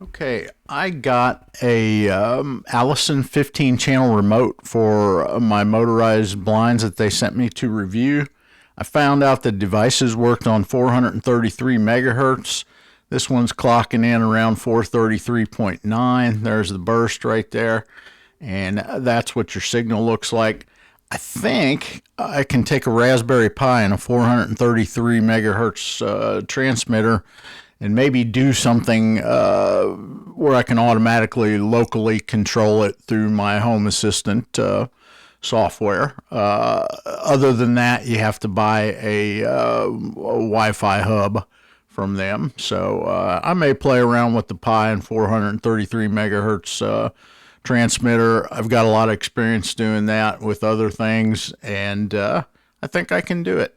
Okay, I got a Allison 15 channel remote for my motorized blinds that they sent me to review. I found out the devices worked on 433 megahertz. This one's clocking in around 433.9. There's the burst right there, and that's what your signal looks like. I think I can take a Raspberry Pi and a 433 megahertz transmitter and maybe do something where I can automatically locally control it through my home assistant software. Other than that, you have to buy a Wi-Fi hub from them. So I may play around with the Pi and 433 megahertz transmitter. I've got a lot of experience doing that with other things, and I think I can do it.